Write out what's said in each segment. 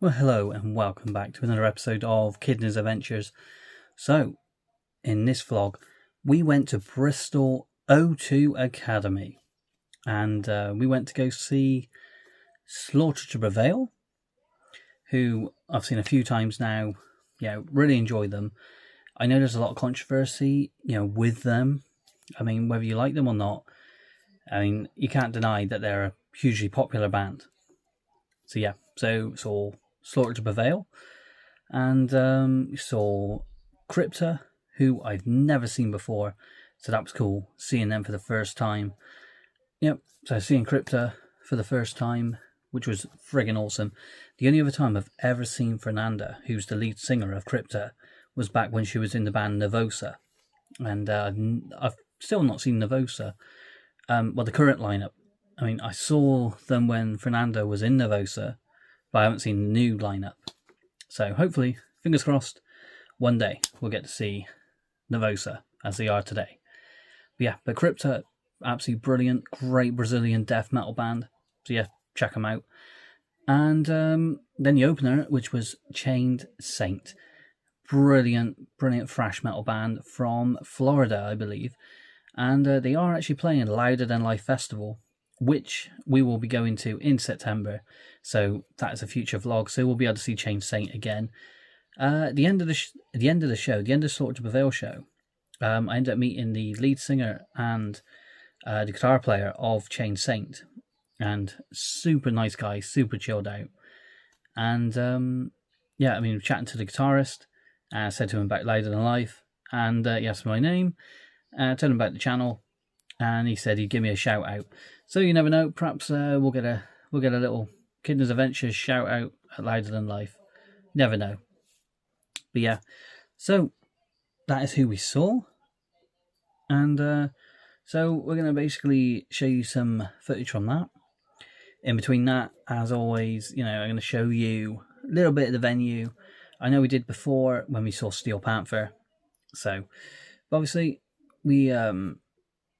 Well, hello and welcome back to another episode of Kidney's Adventures. So, in this vlog, we went to Bristol O2 Academy and we went to go see Slaughter to Prevail, who I've seen a few times now. Yeah, really enjoyed them. I know there's a lot of controversy, with them. I mean, whether you like them or not, I mean, you can't deny that they're a hugely popular band. So yeah, so saw Slaughter to Prevail, and saw Crypta, who I've never seen before, so that was cool, seeing them for the first time. Yep, so seeing Crypta for the first time, which was friggin' awesome. The only other time I've ever seen Fernanda, who's the lead singer of Crypta, was back when she was in the band Nervosa, and I've still not seen Nervosa. Well, the current lineup. I mean, I saw them when Fernanda was in Nervosa, but I haven't seen the new lineup. So hopefully, fingers crossed, one day we'll get to see Nervosa as they are today. But yeah, but Crypta, absolutely brilliant, great Brazilian death metal band. So yeah, check them out. And then the opener, which was Chained Saint. Brilliant thrash metal band from Florida, I believe. And they are actually playing Louder Than Life Festival, which we will be going to in September. So that is a future vlog. So we'll be able to see Chained Saint again. At the end of the Slaughter to Prevail show, I ended up meeting the lead singer and the guitar player of Chained Saint, and super nice guy, super chilled out. And yeah, I mean, chatting to the guitarist, said to him about Louder Than Life, and he asked my name, told him about the channel, and he said he'd give me a shout out. So you never know, perhaps we'll get a little Kidney's Adventures shout out at Louder Than Life. Never know. But yeah, so that is who we saw, and so we're going to basically show you some footage from that. In between that, as always, I'm going to show you a little bit of the venue. I know we did before when we saw Steel Panther. So, obviously, we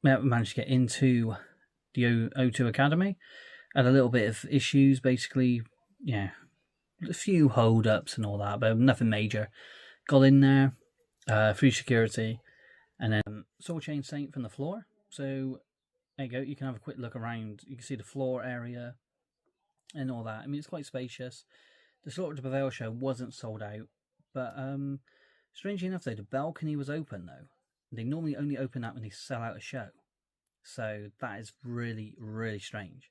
managed to get into the O2 Academy. Had a little bit of issues, basically, a few hold-ups and all that, but nothing major. Got in there, through security, and then saw Chained Saint from the floor. So, there you go, you can have a quick look around. You can see the floor area and all that. I mean, it's quite spacious. The Slaughter to Prevail show wasn't sold out, but strangely enough, though, the balcony was open, though. They normally only open that when they sell out a show. So that is really, really strange.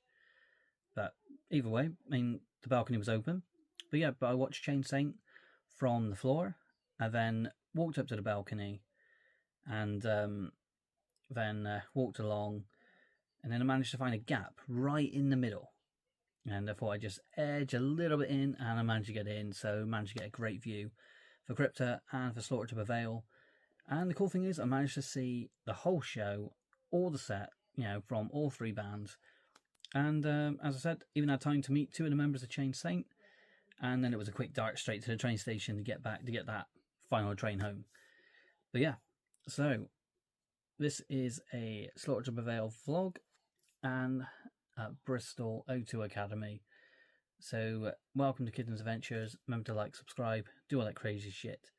But either way, I mean, the balcony was open. But yeah, I watched Chained Saint from the floor, and then walked up to the balcony, and then walked along, and then I managed to find a gap right in the middle. And I thought I'd just edge a little bit in, and I managed to get in, so I managed to get a great view for Crypta and for Slaughter to Prevail. And the cool thing is, I managed to see the whole show, all the set, from all three bands. And as I said, even had time to meet two of the members of Chained Saint, and then it was a quick dart straight to the train station to get that final train home. But yeah, so this is a Slaughter to Prevail vlog, and at Bristol O2 Academy. So welcome to Kidney's Adventures. Remember to like, subscribe, do all that crazy shit.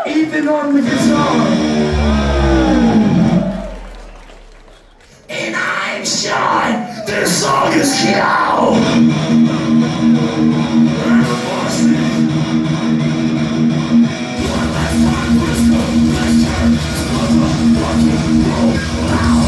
Ethan on the guitar. And I'm Sean. This song is Cow. One last time, Bristol. Let's turn this motherfucking roll out.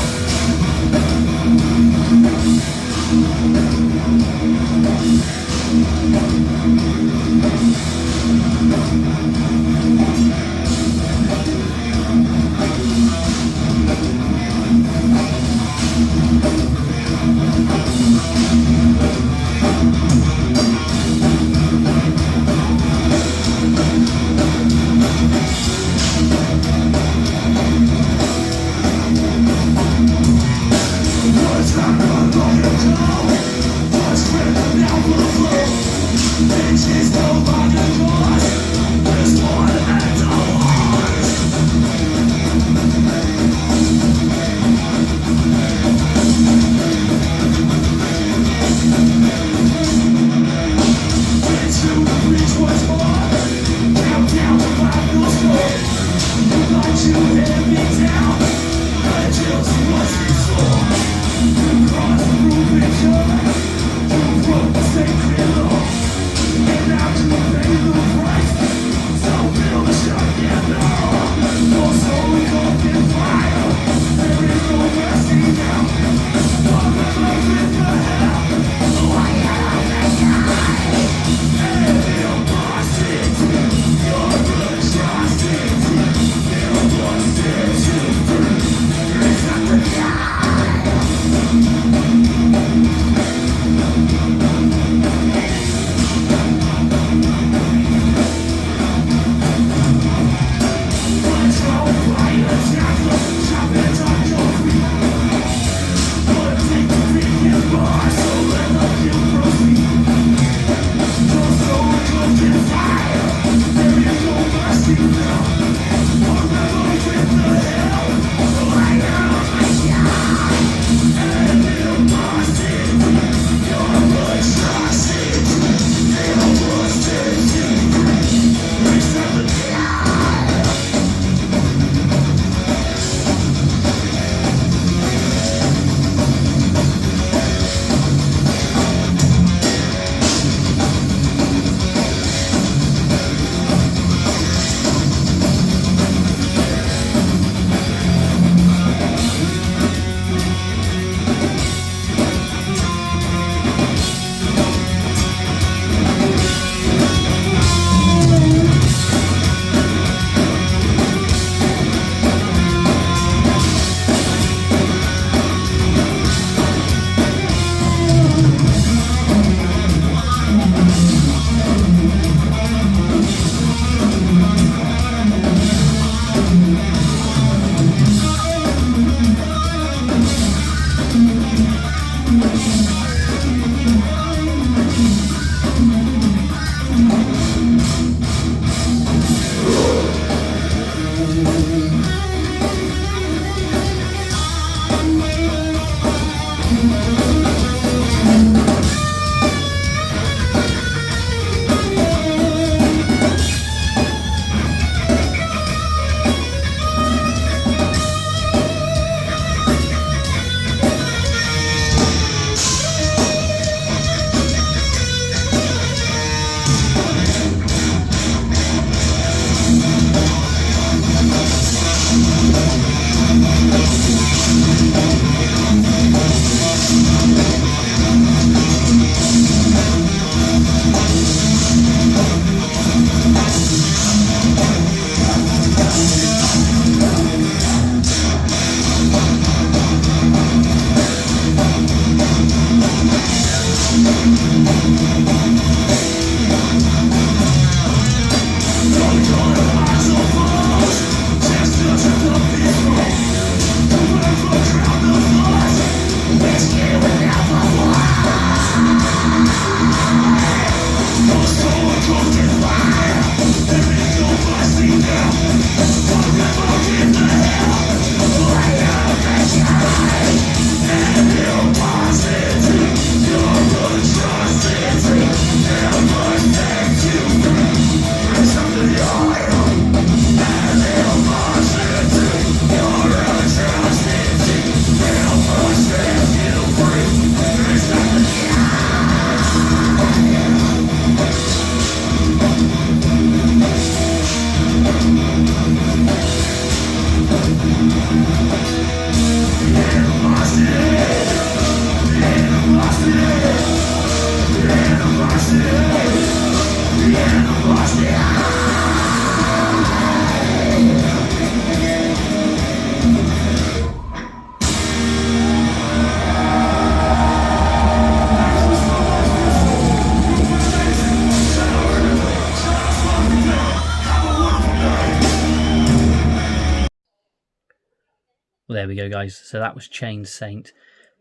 there we go, guys. So that was Chained Saint.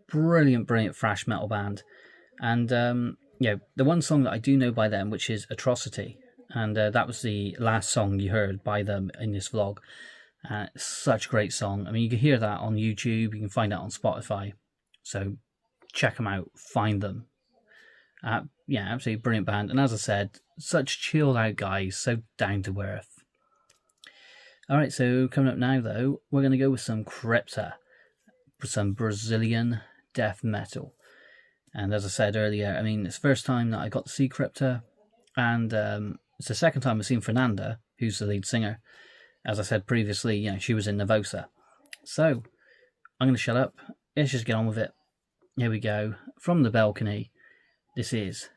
Brilliant thrash metal band. And the one song that I do know by them, which is Atrocity, and that was the last song you heard by them in this vlog. Such a great song. I mean, you can hear that on YouTube, you can find that on Spotify, so check them out, find them. Absolutely brilliant band. And as I said, such chilled out guys, so down to earth. Alright, so coming up now though, we're going to go with some Crypta, some Brazilian death metal. And as I said earlier, I mean, it's the first time that I got to see Crypta, and it's the second time I've seen Fernanda, who's the lead singer. As I said previously, she was in Nervosa. So, I'm going to shut up. Let's just get on with it. Here we go. From the balcony, this is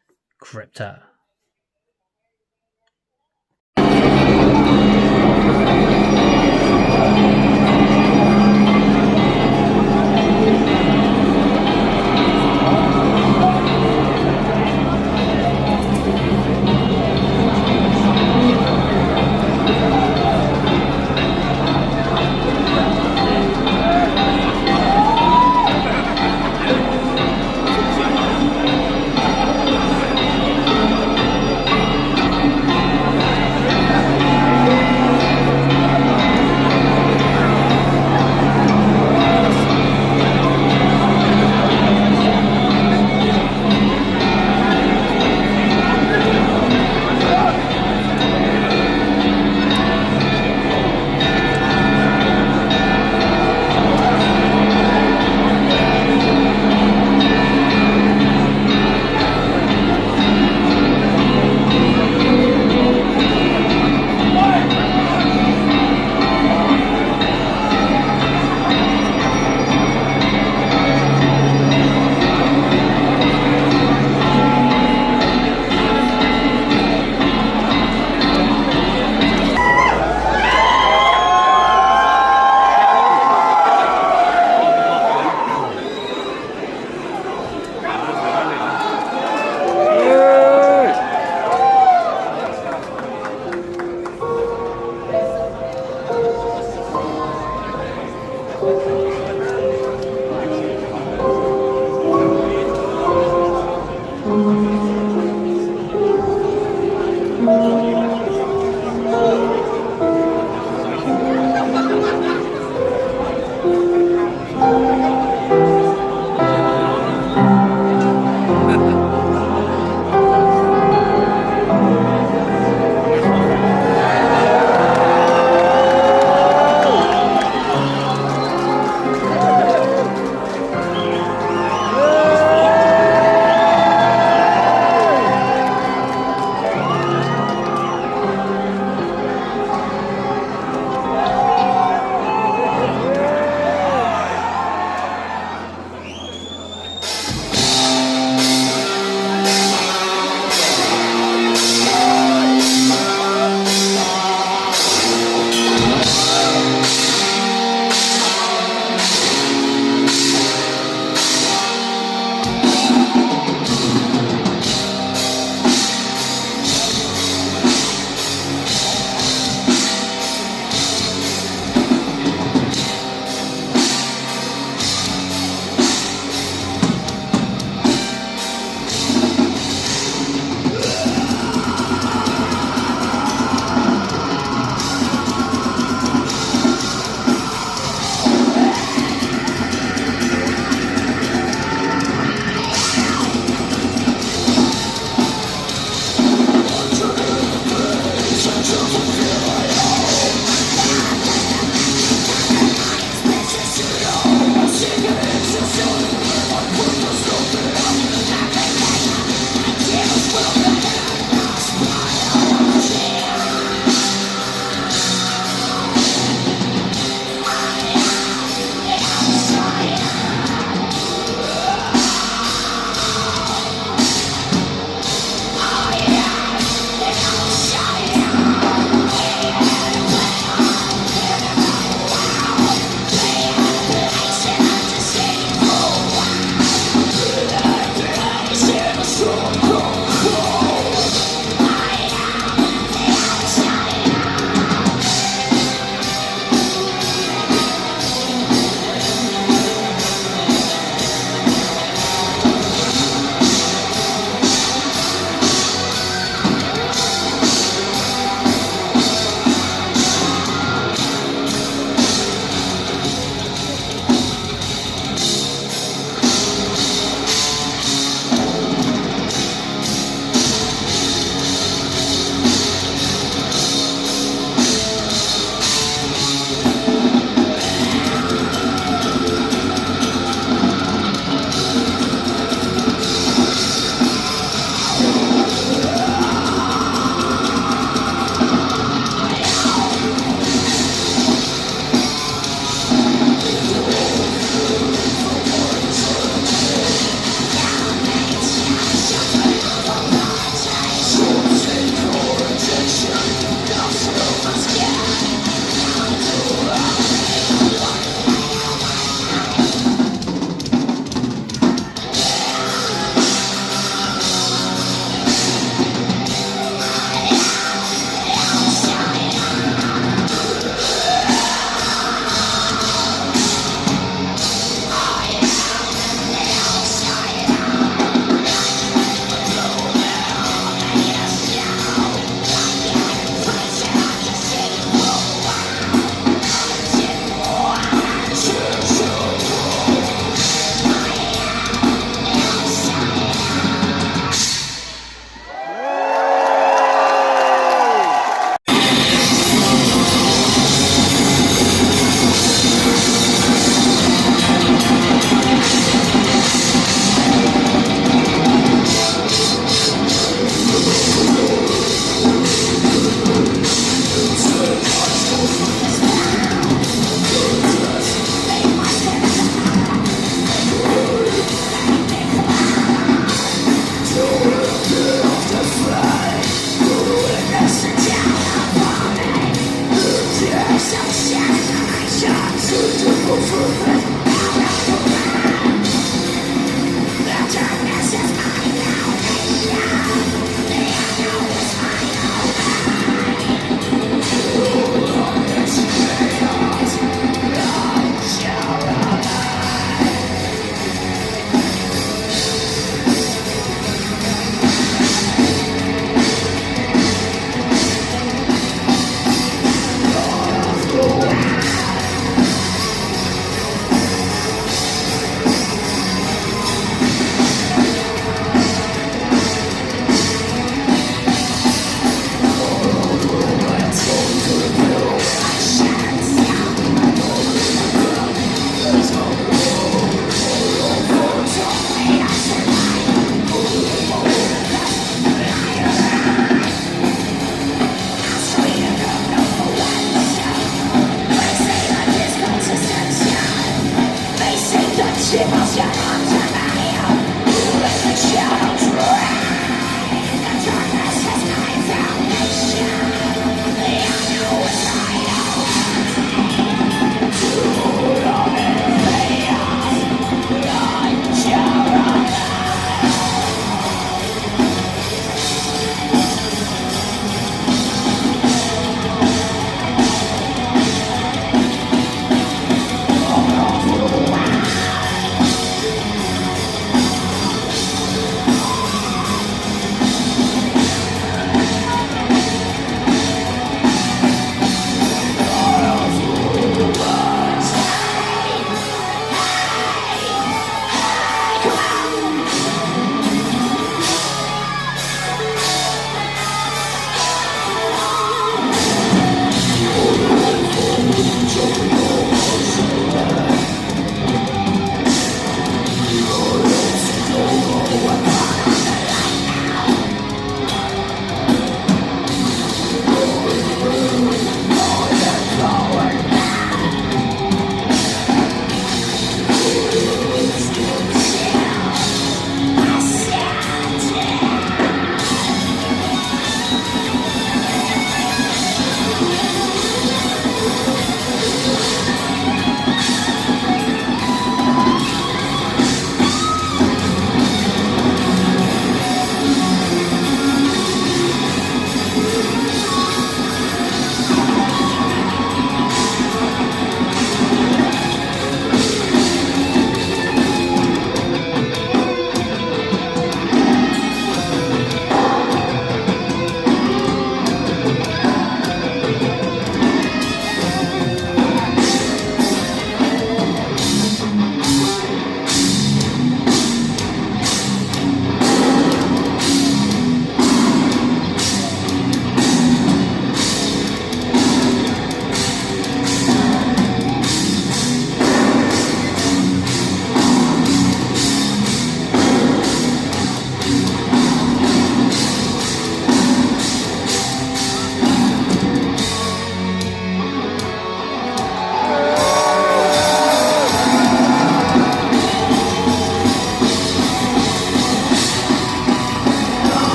Crypta.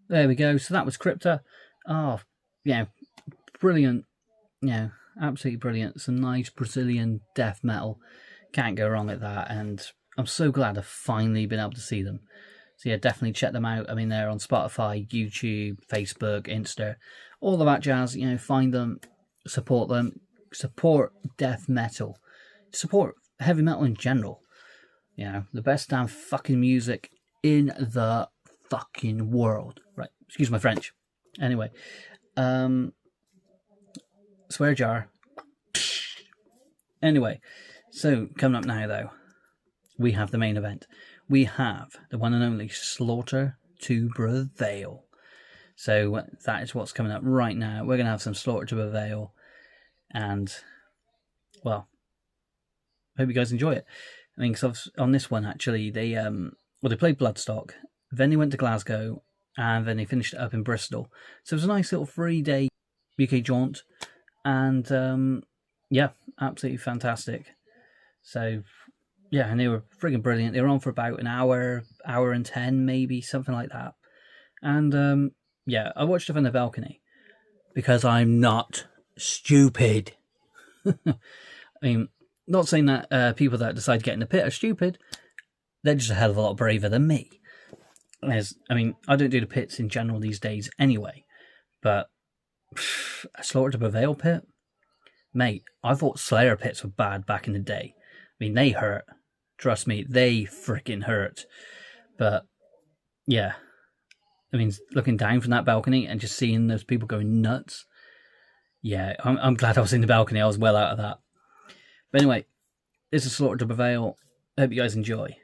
There we go. So that was Crypta. Oh, yeah, brilliant. Yeah, absolutely brilliant. Some nice Brazilian death metal. Can't go wrong at that. And I'm so glad I've finally been able to see them. So yeah, definitely check them out. I mean, they're on Spotify, YouTube, Facebook, Insta, all of that jazz. You know, find them, support them, support death metal, support heavy metal in general. You know, the best damn fucking music in the fucking world. Right, excuse my French. Anyway, swear jar. Anyway, so coming up now though, we have the main event. We have the one and only Slaughter to Prevail. So that is what's coming up right now. We're going to have some Slaughter to Prevail. And, well, hope you guys enjoy it. I mean, because on this one, actually, they played Bloodstock. Then they went to Glasgow. And then they finished it up in Bristol. So it was a nice little 3-day UK jaunt. And, yeah, absolutely fantastic. So, yeah, and they were friggin' brilliant. They were on for about an hour and 10, maybe, something like that. And, yeah, I watched it from the balcony. Because I'm not stupid. I mean, not saying that people that decide to get in the pit are stupid. They're just a hell of a lot braver than me. I mean, I don't do the pits in general these days anyway. But a Slaughter to Prevail pit? Mate, I thought Slayer pits were bad back in the day. I mean, they hurt. Trust me, they freaking hurt. But, yeah. I mean, looking down from that balcony and just seeing those people going nuts. Yeah, I'm glad I was in the balcony. I was well out of that. But anyway, this is Slaughter to Prevail. I hope you guys enjoy.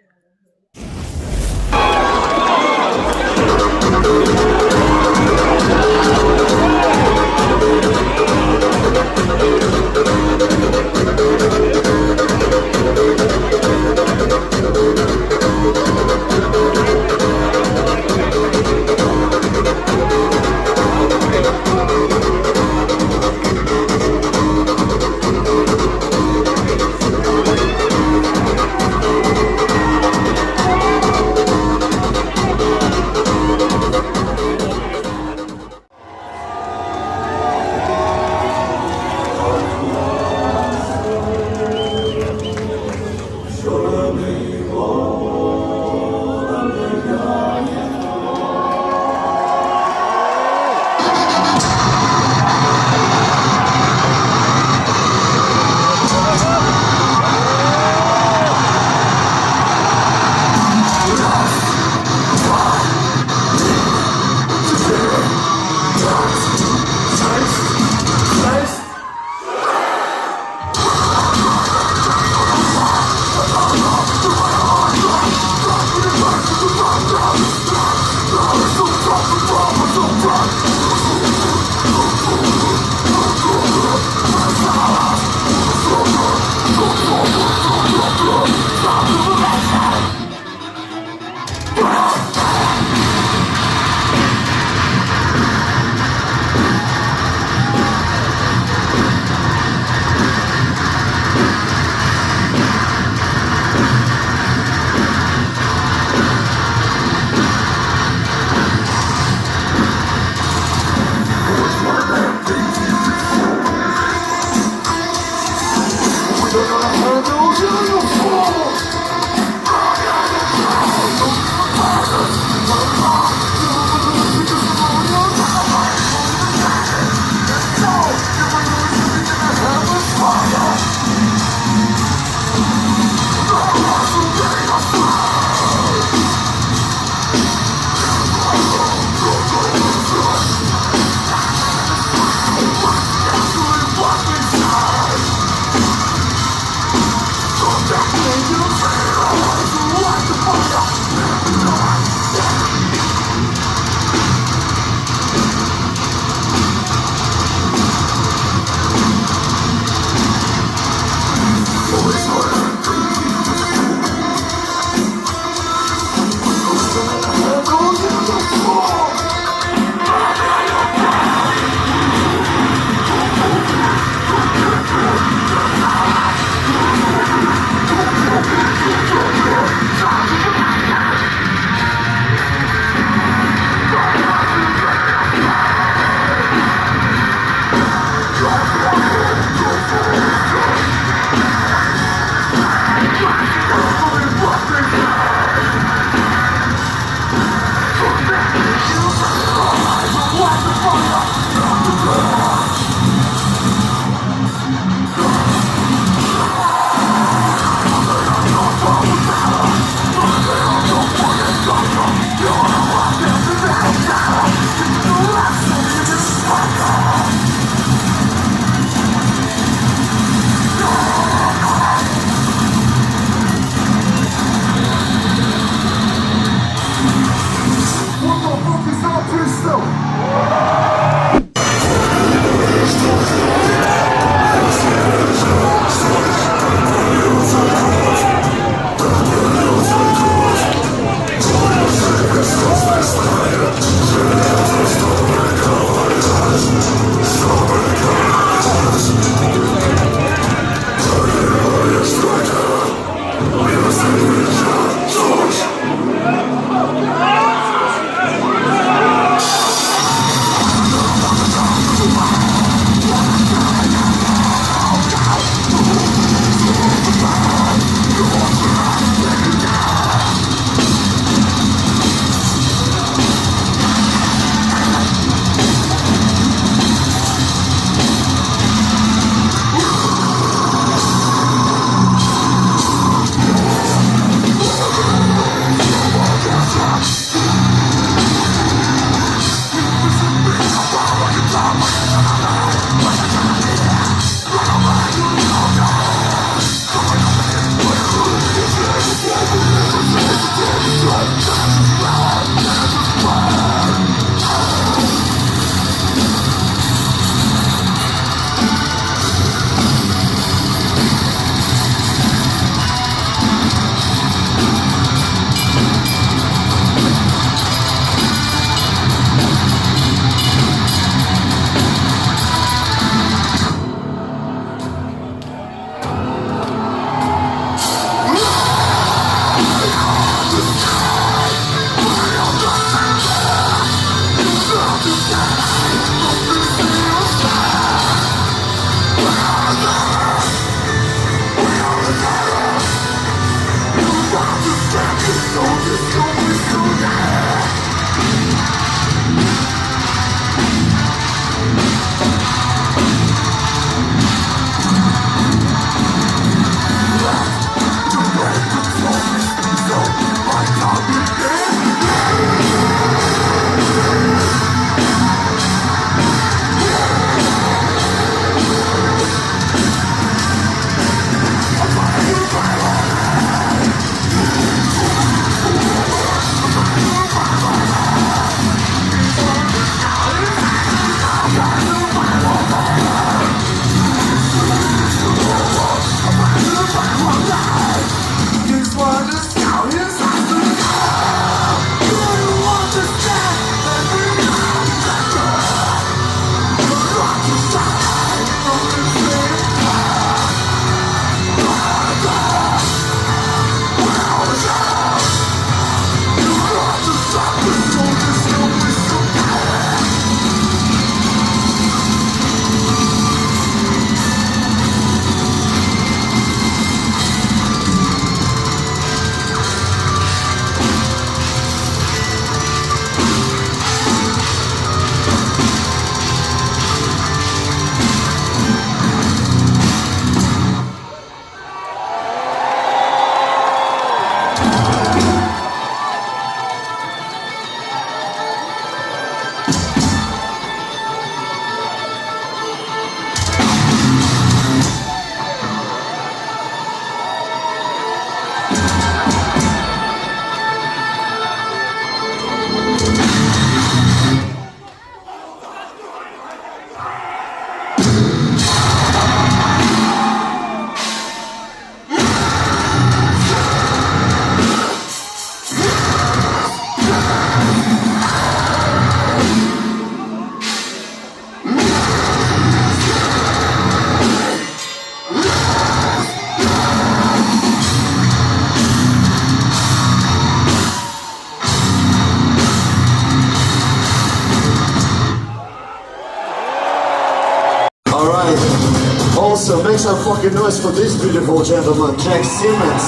So make some fucking noise for this beautiful gentleman, Jack Simmons.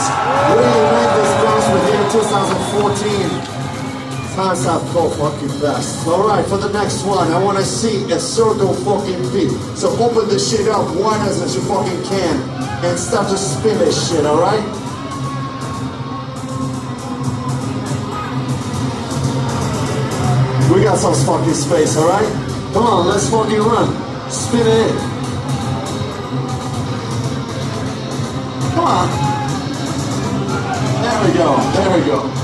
We made this dance with him in 2014. Times have go fucking fast. Alright, for the next one, I wanna see a circle fucking beat. So open this shit up wide as you fucking can and start to spin this shit, alright? We got some fucking space, alright? Come on, let's fucking run. Spin it in. Come on. There we go, there we go.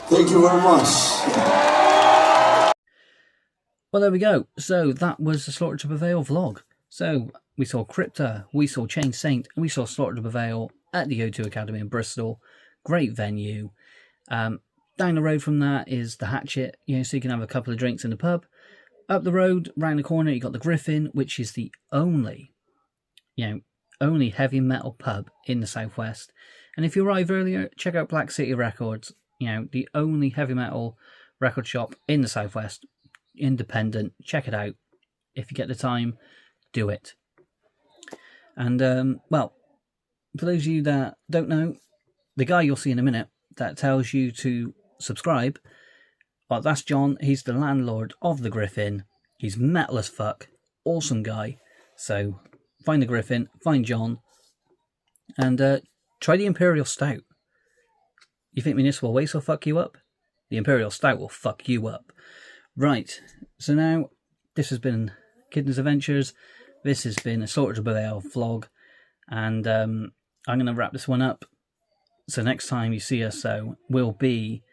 Thank you very much. Well, there we go. So that was the Slaughter to Prevail vlog. So we saw Crypta, we saw Chained Saint, and we saw Slaughter to Prevail at the O2 Academy in Bristol. Great venue. Down the road from that is the Hatchet, so you can have a couple of drinks in the pub. Up the road, round the corner, you got the Griffin, which is the only heavy metal pub in the Southwest. And if you arrive earlier, check out Black City Records. The only heavy metal record shop in the Southwest, independent. Check it out. If you get the time, do it. And, well, for those of you that don't know, the guy you'll see in a minute that tells you to subscribe. Well, that's John. He's the landlord of the Griffin. He's metal as fuck. Awesome guy. So find the Griffin, find John, and try the Imperial Stout. You think Municipal Waste will fuck you up? The Imperial Stout will fuck you up. Right, so now this has been Kidney's Adventures. This has been a Slaughter to Prevail vlog, and I'm going to wrap this one up. So next time you see us, we'll be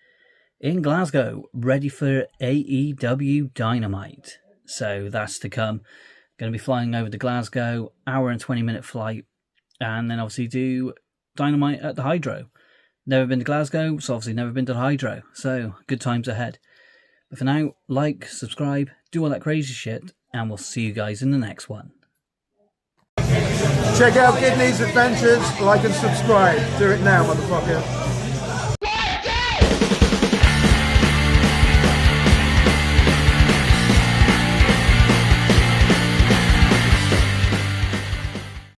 in Glasgow, ready for AEW Dynamite. So that's to come. Going to be flying over to Glasgow, hour and 20-minute flight, and then obviously do Dynamite at the Hydro. Never been to Glasgow, so obviously never been to the Hydro. So good times ahead. But for now, like, subscribe, do all that crazy shit, and we'll see you guys in the next one. Check out Kidney's Adventures, like and subscribe. Do it now, motherfucker.